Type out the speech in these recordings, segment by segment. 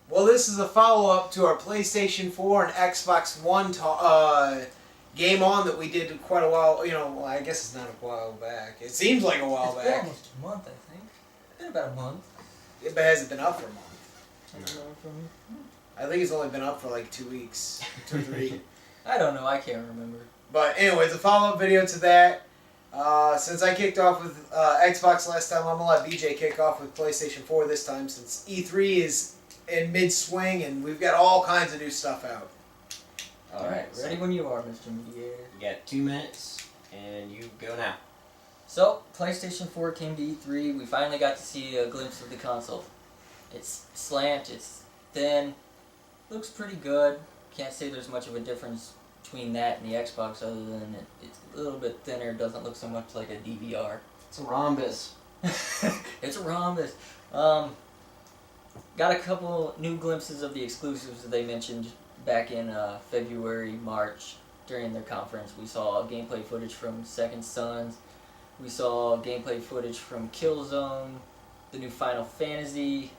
Well, this is a follow-up to our PlayStation 4 and Xbox One Game On that we did quite a while. Well, I guess it's not a while back. It seems like a while It's back. been almost a month, I think. It's been about a month. It hasn't been up for a month. I think it's only been up for like 2 weeks, 2 or 3. I don't know. I can't remember. But anyways, a follow-up video to that. Since I kicked off with Xbox last time, I'm going to let BJ kick off with PlayStation 4 this time, since E3 is in mid-swing and we've got all kinds of new stuff out. Alright, ready when you are, Mr. Mediator. You got 2 minutes, and you go now. So, PlayStation 4 came to E3. We finally got to see a glimpse of the console. It's slant, it's thin, looks pretty good. Can't say there's much of a difference between that and the Xbox other than it's a little bit thinner, doesn't look so much like a DVR. It's a rhombus. It's a rhombus. Got a couple new glimpses of the exclusives that they mentioned back in February, March during their conference. We saw gameplay footage from Second Sons. We saw gameplay footage from Killzone, the new Final Fantasy.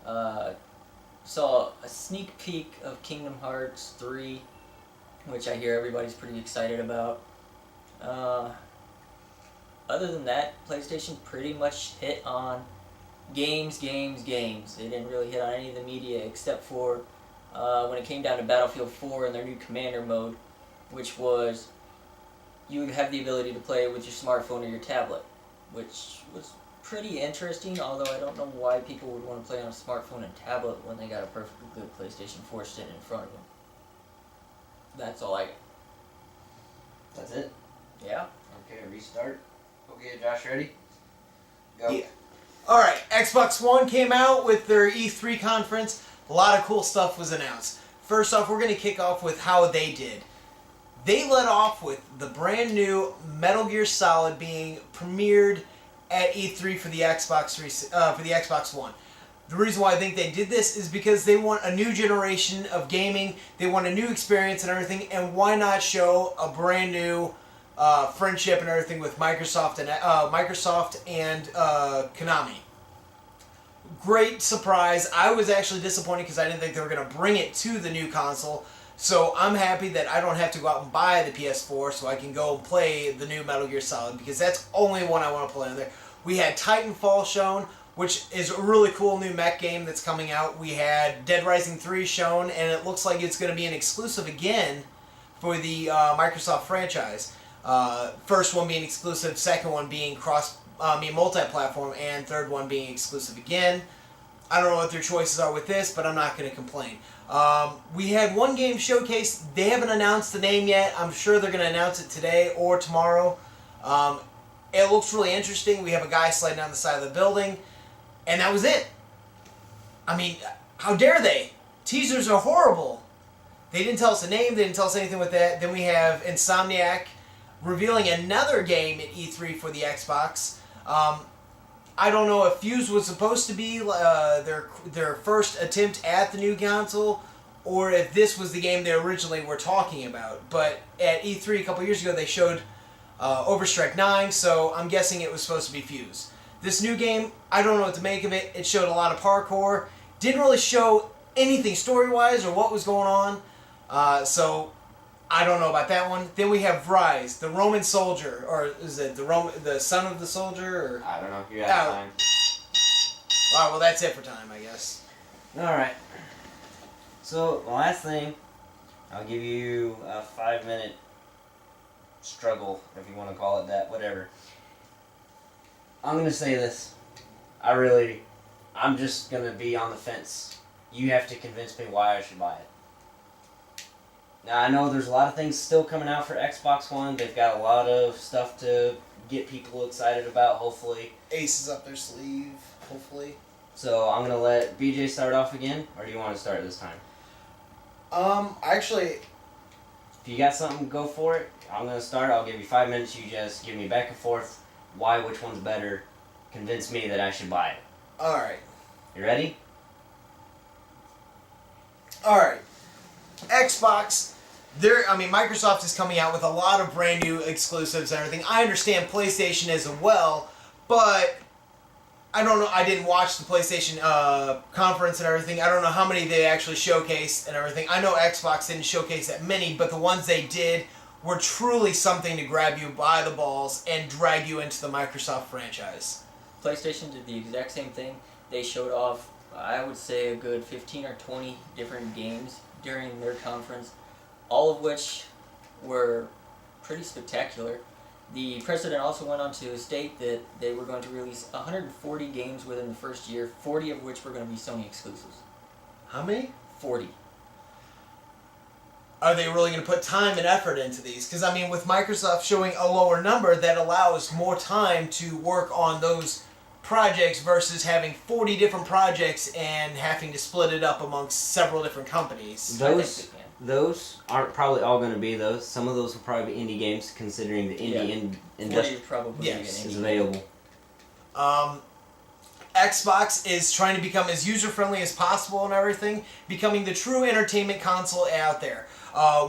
Saw a sneak peek of Kingdom Hearts 3, which I hear everybody's pretty excited about. Other than that, PlayStation pretty much hit on games. They didn't really hit on any of the media except for when it came down to Battlefield 4 and their new Commander mode, which was you would have the ability to play with your smartphone or your tablet, which was pretty interesting, although I don't know why people would want to play on a smartphone and tablet when they got a perfectly good PlayStation 4 sitting in front of them. That's all I got. That's it? Yeah. Okay, restart. Okay, Josh, ready? Go. Yeah. Alright, Xbox One came out with their E3 conference. A lot of cool stuff was announced. First off, we're going to kick off with how they did. They led off with the brand new Metal Gear Solid being premiered at E3 for the Xbox One. The reason why I think they did this is because they want a new generation of gaming. They want a new experience and everything. And why not show a brand new friendship and everything with Microsoft and Konami. Great surprise. I was actually disappointed because I didn't think they were going to bring it to the new console. So I'm happy that I don't have to go out and buy the PS4 so I can go and play the new Metal Gear Solid, because that's the only one I want to play on there. We had Titanfall shown, which is a really cool new mech game that's coming out. We had Dead Rising 3 shown, and it looks like it's going to be an exclusive again for the Microsoft franchise. First one being exclusive, second one being multi-platform, and third one being exclusive again. I don't know what their choices are with this, but I'm not going to complain. We had one game showcase. They haven't announced the name yet. I'm sure they're going to announce it today or tomorrow. It looks really interesting. We have a guy sliding down the side of the building, and that was it. I mean, how dare they? Teasers are horrible. They didn't tell us the name. They didn't tell us anything with that. Then we have Insomniac revealing another game at E3 for the Xbox. I don't know if Fuse was supposed to be their first attempt at the new console, or if this was the game they originally were talking about. But at E3 a couple years ago, they showed Overstrike 9, so I'm guessing it was supposed to be Fuse. This new game, I don't know what to make of it. It showed a lot of parkour. Didn't really show anything story-wise or what was going on. So I don't know about that one. Then we have Rise, the Roman soldier, or is it the son of the soldier? Or? I don't know. You have time. Alright, well that's it for time, I guess. Alright. So, the last thing, I'll give you a 5-minute struggle, if you want to call it that, whatever. I'm going to say this. I'm just going to be on the fence. You have to convince me why I should buy it. Now, I know there's a lot of things still coming out for Xbox One. They've got a lot of stuff to get people excited about, hopefully. Aces up their sleeve, hopefully. So, I'm going to let BJ start off again, or do you want to start this time? Actually... If you got something, go for it. I'm going to start. I'll give you 5 minutes. You just give me back and forth why, which one's better. Convince me that I should buy it. Alright. You ready? Alright. Xbox... Microsoft is coming out with a lot of brand new exclusives and everything. I understand PlayStation as well, but I don't know. I didn't watch the PlayStation conference and everything. I don't know how many they actually showcased and everything. I know Xbox didn't showcase that many, but the ones they did were truly something to grab you by the balls and drag you into the Microsoft franchise. PlayStation did the exact same thing. They showed off, I would say, a good 15 or 20 different games during their conference, all of which were pretty spectacular. The president also went on to state that they were going to release 140 games within the first year, 40 of which were going to be Sony exclusives. How many? 40. Are they really going to put time and effort into these? Because, I mean, with Microsoft showing a lower number, that allows more time to work on those projects versus having 40 different projects and having to split it up amongst several different companies. Those aren't probably all going to be those. Some of those will probably be indie games, considering the indie industry is available. Xbox is trying to become as user-friendly as possible and everything, becoming the true entertainment console out there.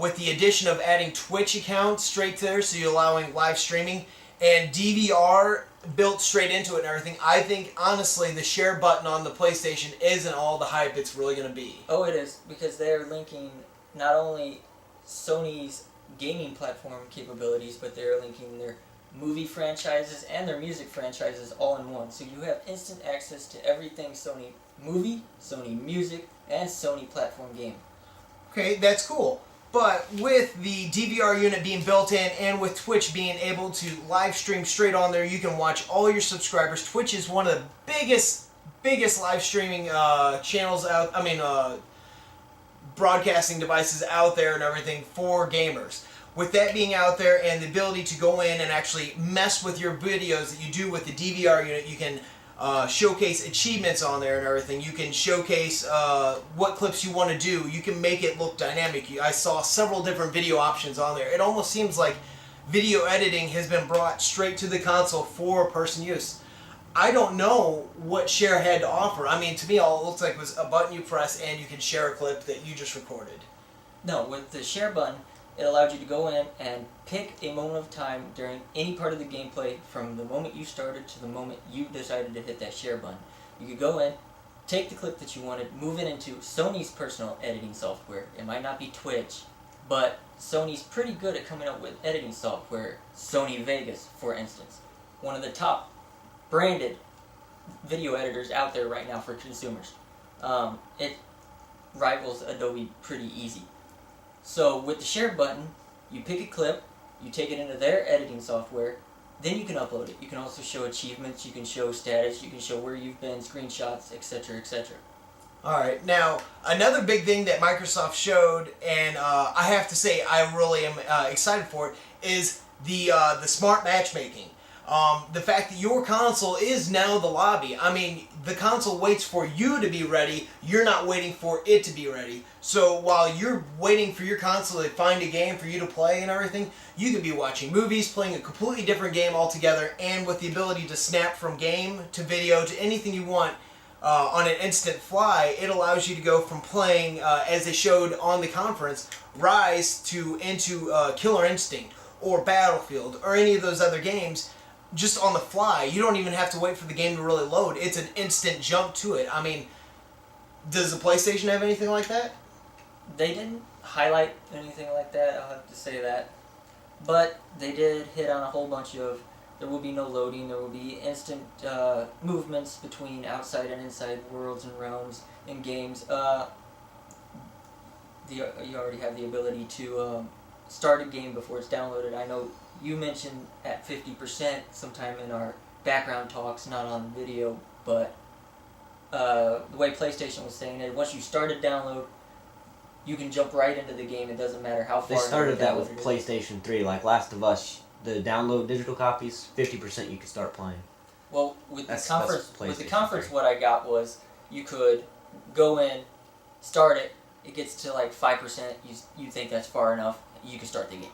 With the addition of adding Twitch accounts straight to there, so you're allowing live streaming, and DVR built straight into it and everything, I think, honestly, the share button on the PlayStation isn't all the hype it's really going to be. Oh, it is, because they're linking not only Sony's gaming platform capabilities, but they're linking their movie franchises and their music franchises all in one. So you have instant access to everything Sony movie, Sony music, and Sony platform game. Okay, that's cool. But with the DVR unit being built in and with Twitch being able to live stream straight on there, you can watch all your subscribers. Twitch is one of the biggest live streaming channels out, broadcasting devices out there and everything for gamers. With that being out there and the ability to go in and actually mess with your videos that you do with the DVR unit, you can showcase achievements on there and everything. You can showcase what clips you want to do. You can make it look dynamic. I saw several different video options on there. It almost seems like video editing has been brought straight to the console for person use. I don't know what Share had to offer. I mean, to me, all it looks like was a button you press and you can share a clip that you just recorded. No, with the share button, it allowed you to go in and pick a moment of time during any part of the gameplay from the moment you started to the moment you decided to hit that share button. You could go in, take the clip that you wanted, move it into Sony's personal editing software. It might not be Twitch, but Sony's pretty good at coming up with editing software. Sony Vegas, for instance. One of the top branded video editors out there right now for consumers. It rivals Adobe pretty easy. So with the share button, you pick a clip, you take it into their editing software, then you can upload it. You can also show achievements, you can show status, you can show where you've been, screenshots, etc., etc. Alright, now, another big thing that Microsoft showed, and I have to say I really am excited for it, is the smart matchmaking. The fact that your console is now the lobby. I mean, the console waits for you to be ready. You're not waiting for it to be ready. So while you're waiting for your console to find a game for you to play and everything, you could be watching movies, playing a completely different game altogether, and with the ability to snap from game to video to anything you want on an instant fly, it allows you to go from playing, as they showed on the conference, Rise into Killer Instinct or Battlefield or any of those other games just on the fly. You don't even have to wait for the game to really load. It's an instant jump to it. I mean, does the PlayStation have anything like that? They didn't highlight anything like that, I'll have to say that. But they did hit on a whole bunch of, there will be no loading, there will be instant movements between outside and inside worlds and realms in games. You already have the ability to start a game before it's downloaded. I know you mentioned at 50% sometime in our background talks, not on video, but the way PlayStation was saying it, once you start a download, you can jump right into the game. It doesn't matter how far. They started that with PlayStation 3, like Last of Us. The download digital copies, 50% you can start playing. Well, with the conference, what I got was you could go in, start it. It gets to like 5%. You think that's far enough? You can start the game.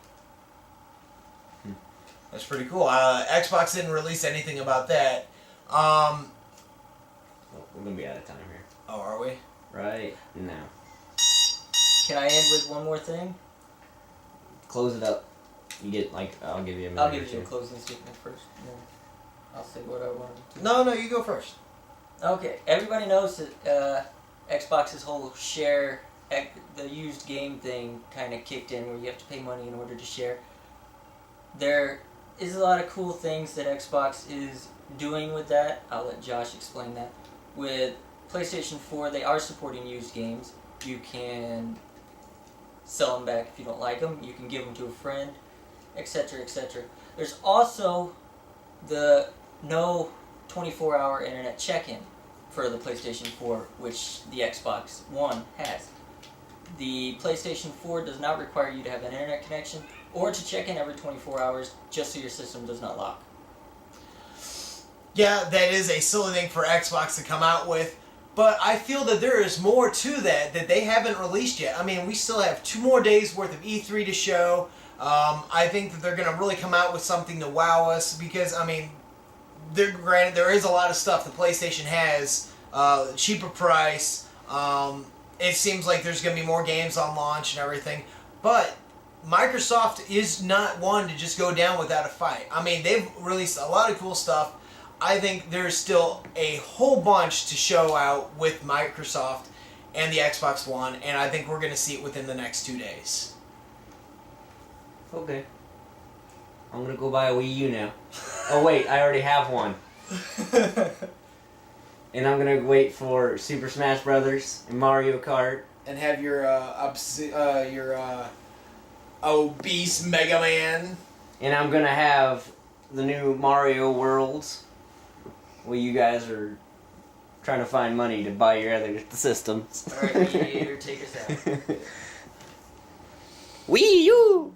That's pretty cool. Xbox didn't release anything about that. Well, we're gonna be out of time here. Oh, are we? Right now. Can I end with one more thing? Close it up. You get I'll give you a minute. I'll give you a closing statement first. And then I'll say what I wanted to. No, you go first. Okay, everybody knows that Xbox's whole the used game thing kind of kicked in, where you have to pay money in order to share. There is a lot of cool things that Xbox is doing with that. I'll let Josh explain that. With PlayStation 4, they are supporting used games. You can sell them back if you don't like them. You can give them to a friend, etc., etc. There's also the no 24-hour internet check-in for the PlayStation 4, which the Xbox One has. The PlayStation 4 does not require you to have an internet connection or to check in every 24 hours just so your system does not lock. Yeah, that is a silly thing for Xbox to come out with, but I feel that there is more to that they haven't released yet. I mean, we still have 2 more days worth of E3 to show. I think that they're going to really come out with something to wow us because, I mean, granted, there is a lot of stuff the PlayStation has, cheaper price. It seems like there's going to be more games on launch and everything, but Microsoft is not one to just go down without a fight. I mean, they've released a lot of cool stuff. I think there's still a whole bunch to show out with Microsoft and the Xbox One, and I think we're going to see it within the next 2 days. Okay. I'm gonna go buy a Wii U now. Oh wait, I already have one. And I'm gonna wait for Super Smash Brothers and Mario Kart. And have your obese Mega Man. And I'm gonna have the new Mario Worlds. Well, you guys are trying to find money to buy your other systems. Alright, mediator, take us out. Wii U!